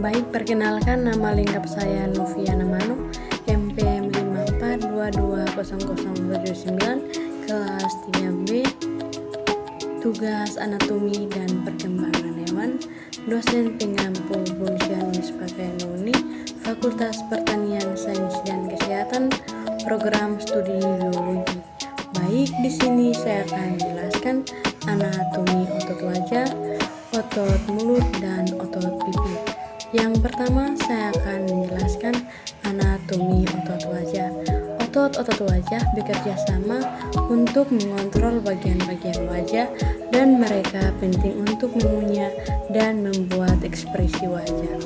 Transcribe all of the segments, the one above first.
Baik, perkenalkan nama lengkap saya Noviana Mano, MPM 54220079, kelas 3B, tugas anatomi dan perkembangan hewan, dosen pengampu Bunsian Uni, Fakultas Pertanian, Sains dan Kesehatan, program studi biologi. Baik, di sini saya akan menjelaskan anatomi otot wajah, otot mulut, dan otot pipi. Yang pertama, saya akan menjelaskan anatomi otot wajah. Otot-otot wajah bekerja sama untuk mengontrol bagian-bagian wajah, dan mereka penting untuk mengunyah dan membuat ekspresi wajah.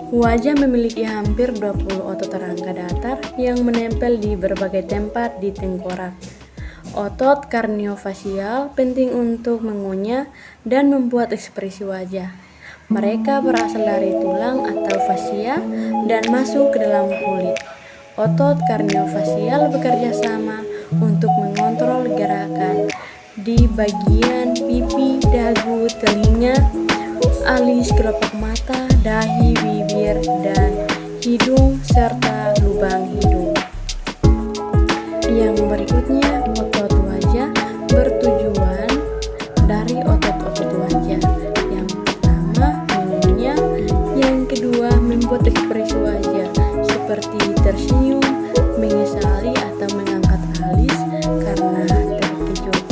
Wajah memiliki hampir 20 otot rangka datar yang menempel di berbagai tempat di tengkorak. Otot karniofasial penting untuk mengunyah dan membuat ekspresi wajah. Mereka berasal dari tulang atau fasia dan masuk ke dalam kulit. Otot karniofasial bekerja sama untuk mengontrol gerakan di bagian pipi, dagu, telinga, alis, kelopak mata, dahi, bibir, dan hidung, serta lubang hidung. Yang berikutnya, otot wajah bertujuan dari otot-otot wajah. Yang pertama, mengunyah. Yang kedua, membuat ekspresi wajah seperti tersenyum, mengesali, atau mengangkat alis karena terkejut.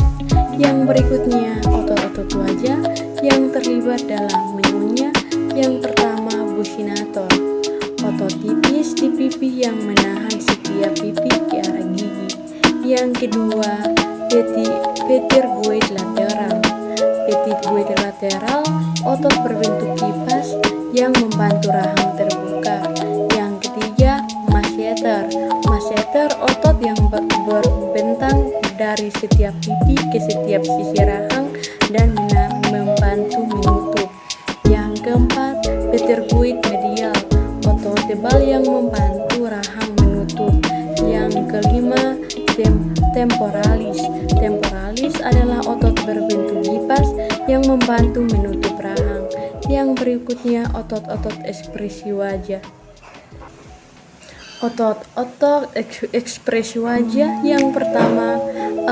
Yang berikutnya, otot-otot wajah yang terlibat dalam mengunyah. Yang pertama, buccinator, otot tipis di pipi yang menahan setiap pipi ke arah gigi. Yang kedua, petirgoid lateral. Petirgoid lateral, otot berbentuk kipas yang membantu rahang terbuka. Yang ketiga, masseter. Masseter, otot yang berbentang dari setiap pipi ke setiap sisi rahang dan membantu menutup. Yang keempat, petirgoid medial, otot tebal yang membantu rahang menutup. Yang kelima, temporalis. Temporalis adalah otot berbentuk kipas yang membantu menutup rahang. Yang berikutnya, otot-otot ekspresi wajah. Otot-otot ekspresi wajah yang pertama,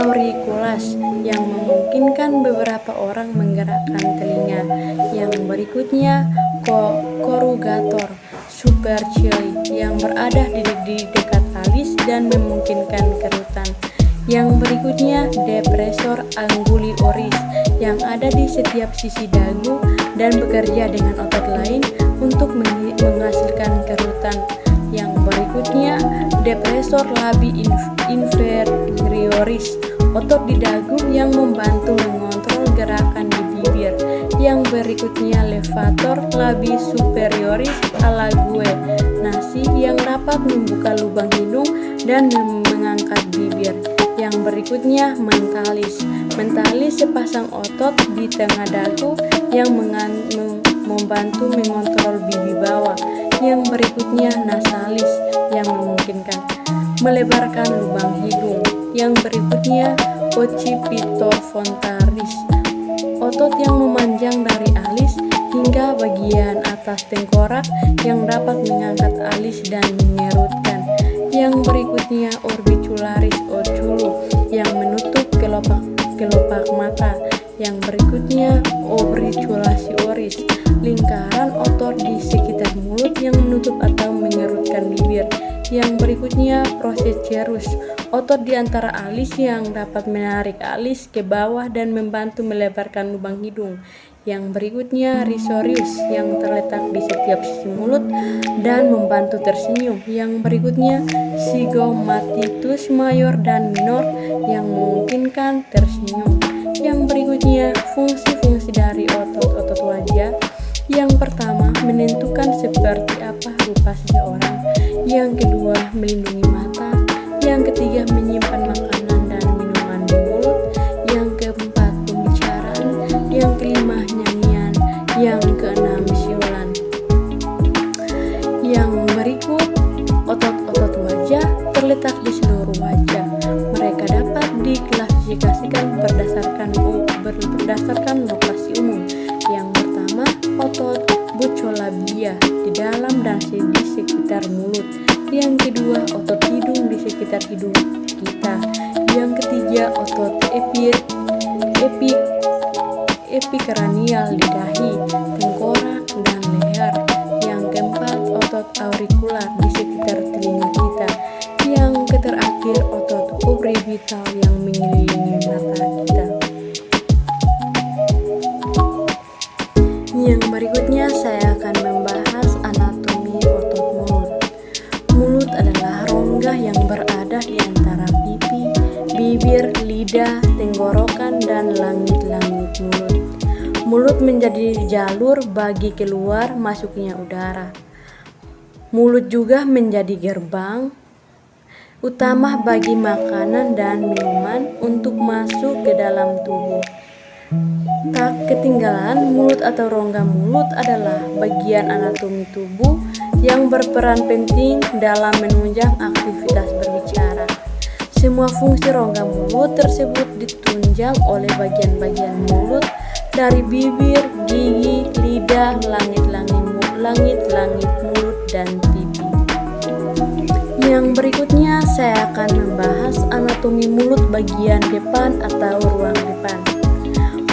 auricularis, yang memungkinkan beberapa orang menggerakkan telinga. Yang berikutnya, corrugator supercilii, yang berada di dekat alis dan memungkinkan kerutan. Yang berikutnya, depressor angulioris, yang ada di setiap sisi dagu dan bekerja dengan otot lain untuk menghasilkan kerutan. Yang berikutnya, depressor labii inferioris, otot di dagu yang membantu mengontrol gerakan di bibir. Yang berikutnya, levator labii superioris alague, nasi yang dapat membuka lubang hidung dan mengangkat bibir. Yang berikutnya, mentalis. Mentalis sepasang otot di tengah dagu yang membantu mengontrol bibi bawah. Yang berikutnya, nasalis, yang memungkinkan melebarkan lubang hidung. Yang berikutnya, occipitofrontalis, otot yang memanjang dari alis hingga bagian atas tengkorak yang dapat mengangkat alis dan mengerutkan. Yang berikutnya, orbicularis oculu, yang menutup kelopak mata. Yang berikutnya, obriculasioris, lingkaran otot di sekitar mulut yang menutup atau mengerutkan bibir. Yang berikutnya, procerus, otot di antara alis yang dapat menarik alis ke bawah dan membantu melebarkan lubang hidung. Yang berikutnya, risorius, yang terletak di setiap sisi mulut dan membantu tersenyum. Yang berikutnya, zygomatitis mayor dan minor, yang memungkinkan tersenyum. Yang berikutnya, fungsi-fungsi dari otot-otot wajah. Yang pertama, menentukan seperti apa rupa seseorang. Yang kedua, melindungi mata. Yang ketiga, menyimpan makanan dan minuman di mulut. Yang keempat, pembicaraan. Yang kelima, nyanyian. Yang keenam, siulan. Yang berikut, otot-otot wajah terletak di seluruh wajah. Mereka dapat diklasifikasikan berdasarkan lokasi umum. Yang pertama, labia di dalam dan di sekitar mulut. Yang kedua, otot hidung di sekitar hidung kita. Yang ketiga, otot epikranial di dahi, tengkorak, dan leher. Yang keempat, otot aurikular di sekitar telinga kita. Yang terakhir, otot orbital yang mengelilingi mata kita. Yang berikutnya saya akan membahas anatomi otot mulut. Mulut adalah rongga yang berada di antara pipi, bibir, lidah, tenggorokan, dan langit-langit mulut. Mulut menjadi jalur bagi keluar masuknya udara. Mulut juga menjadi gerbang utama bagi makanan dan minuman untuk masuk ke dalam tubuh. Tak ketinggalan, mulut atau rongga mulut adalah bagian anatomi tubuh yang berperan penting dalam menunjang aktivitas berbicara. Semua fungsi rongga mulut tersebut ditunjang oleh bagian-bagian mulut dari bibir, gigi, lidah, langit-langit mulut, dan pipi. Yang berikutnya saya akan membahas anatomi mulut bagian depan atau ruang depan.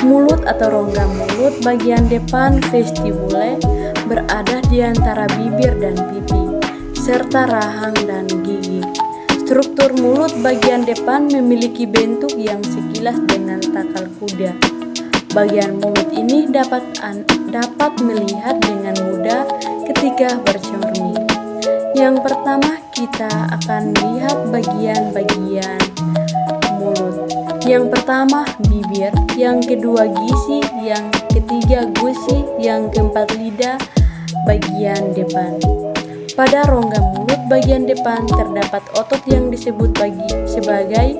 Mulut atau rongga mulut bagian depan vestibule berada di antara bibir dan pipi, serta rahang dan gigi. Struktur mulut bagian depan memiliki bentuk yang sekilas dengan takal kuda. Bagian mulut ini dapat melihat dengan mudah ketika bercermin. Yang pertama, kita akan lihat bagian-bagian mulut. Yang pertama, bibir. Yang kedua, gisi. Yang ketiga, gusi. Yang keempat, lidah bagian depan. Pada rongga mulut bagian depan terdapat otot yang disebut sebagai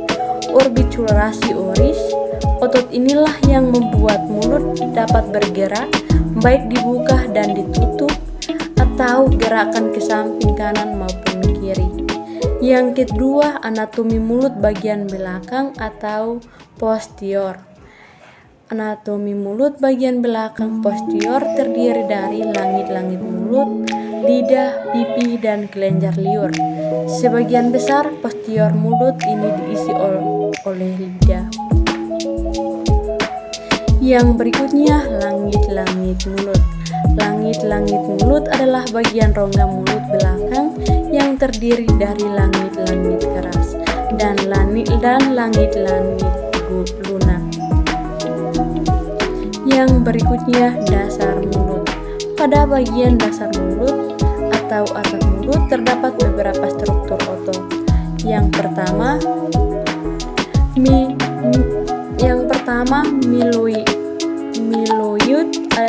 orbitulasi oris. Otot inilah yang membuat mulut dapat bergerak, baik dibuka dan ditutup, atau gerakan ke samping kanan maupun kiri. Yang kedua, anatomi mulut bagian belakang atau posterior. Anatomi mulut bagian belakang posterior terdiri dari langit-langit mulut, lidah, pipi, dan kelenjar liur. Sebagian besar posterior mulut ini diisi oleh lidah. Yang berikutnya, langit-langit mulut. Langit-langit mulut adalah bagian rongga mulut belakang yang terdiri dari langit-langit keras dan langit-langit lunak. Yang berikutnya, dasar mulut. Pada bagian dasar mulut atau atap mulut terdapat beberapa struktur otot. Yang pertama, miloid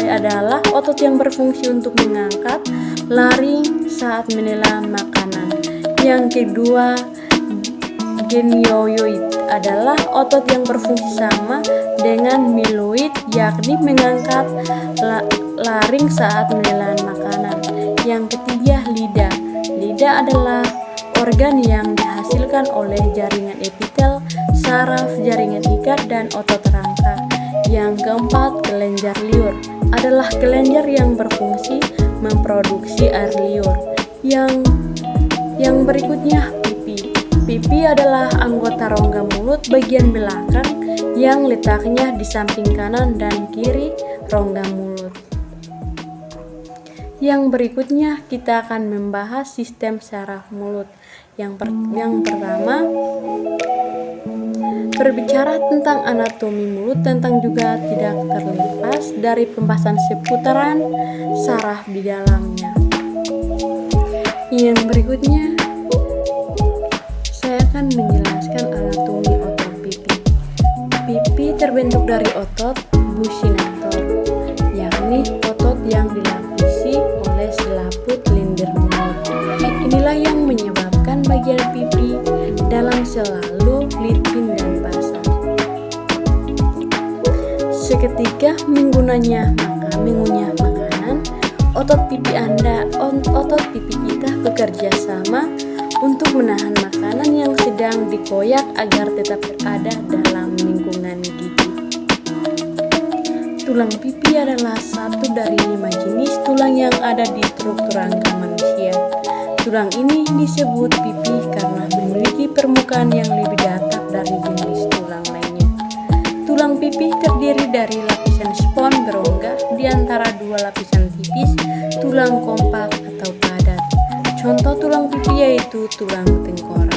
adalah otot yang berfungsi untuk mengangkat laring saat menelan makanan. Yang kedua, genioid adalah otot yang berfungsi sama dengan miloid, yakni mengangkat laring saat menelan makanan. Yang ketiga, lidah. Lidah adalah organ yang dihasilkan oleh jaringan epitel, saraf, jaringan ikat, dan otot rangka. Yang keempat, kelenjar liur adalah kelenjar yang berfungsi memproduksi air liur. Yang berikutnya, pipi. Pipi adalah anggota rongga mulut bagian belakang yang letaknya di samping kanan dan kiri rongga mulut. Yang berikutnya kita akan membahas sistem saraf mulut. Yang pertama, berbicara tentang anatomi mulut tentang juga tidak terlepas dari pembahasan seputaran saraf di dalamnya. Yang berikutnya, saya akan menjelaskan anatomi otot pipi. Pipi terbentuk dari otot buccinator, yakni otot yang dilapisi oleh selaput lendir mulut. Inilah yang menyebabkan bagian pipi dalam selalu licin dan basah. Seketika mengunyah makanan, otot pipi kita bekerja sama untuk menahan makanan yang sedang dikoyak agar tetap berada dalam lingkungan gigi. Tulang pipi adalah satu dari 5 jenis tulang yang ada di struktur rangka manusia. Tulang ini disebut pipi karena memiliki permukaan yang lebih datar dari jenis tulang lainnya. Tulang pipi terdiri dari lapisan spons berongga di antara dua lapisan tipis, tulang kompak atau padat. Contoh tulang pipi yaitu tulang tengkorak.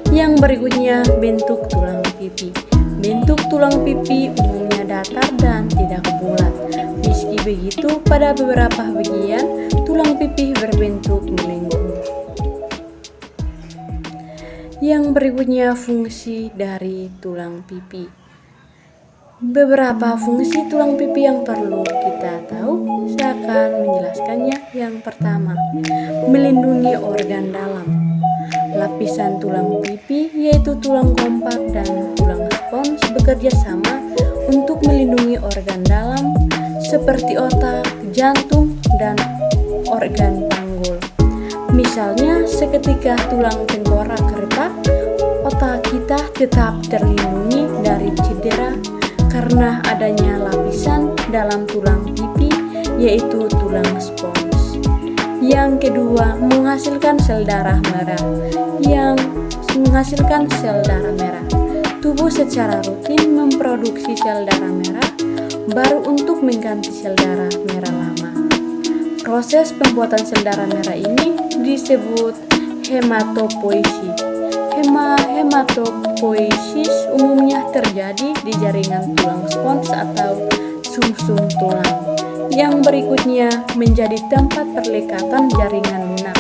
Yang berikutnya, bentuk tulang pipi. Bentuk tulang pipi umumnya datar dan tidak bulat. Meski begitu, pada beberapa bagian, tulang pipi berbentuk melengkung. Yang berikutnya, fungsi dari tulang pipi. Beberapa fungsi tulang pipi yang perlu kita tahu, saya akan menjelaskannya. Yang pertama, melindungi organ dalam. Lapisan tulang pipi yaitu tulang kompak dan tulang spons bekerja sama untuk melindungi organ dalam seperti otak, jantung, dan organ panggul. Misalnya seketika tulang tengkorak retak, otak kita tetap terlindungi dari cedera karena adanya lapisan dalam tulang pipi yaitu tulang spons. Yang kedua, menghasilkan sel darah merah. Tubuh secara rutin memproduksi sel darah merah baru untuk mengganti sel darah merah lama. Proses pembuatan sel darah merah ini disebut hematopoiesis. Hematopoiesis umumnya terjadi di jaringan tulang spons atau sumsum tulang. Yang berikutnya menjadi tempat perlekatan jaringan lunak.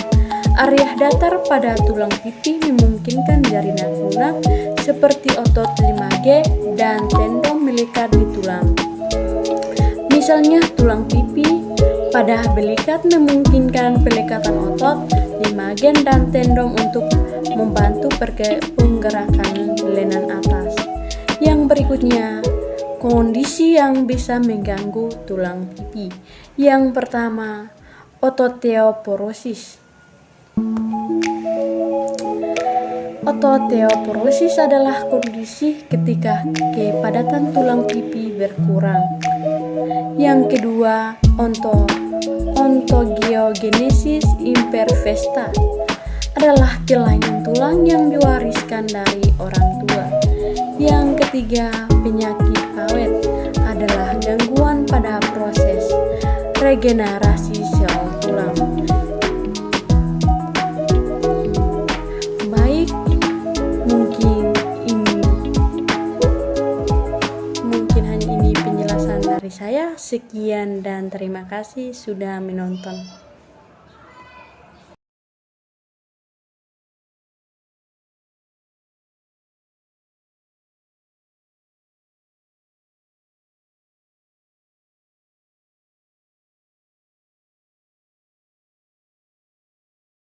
Area datar pada tulang pipi memungkinkan jaringan lunak seperti otot 5G dan tendon melekat di tulang. Misalnya tulang pipi pada belikat memungkinkan pelekatan otot 5G dan tendon untuk membantu penggerakan lenan atas. Yang berikutnya, kondisi yang bisa mengganggu tulang pipi. Yang pertama, ototeoporosis. Ototeoporosis adalah kondisi ketika kepadatan tulang pipi berkurang. Yang kedua, ontogiogenesis imperfecta adalah kelainan tulang yang diwariskan dari orang tua. Yang ketiga, penyakit awet adalah gangguan pada proses regenerasi sel tulang. Baik, mungkin hanya ini penjelasan dari saya. Sekian dan terima kasih sudah menonton.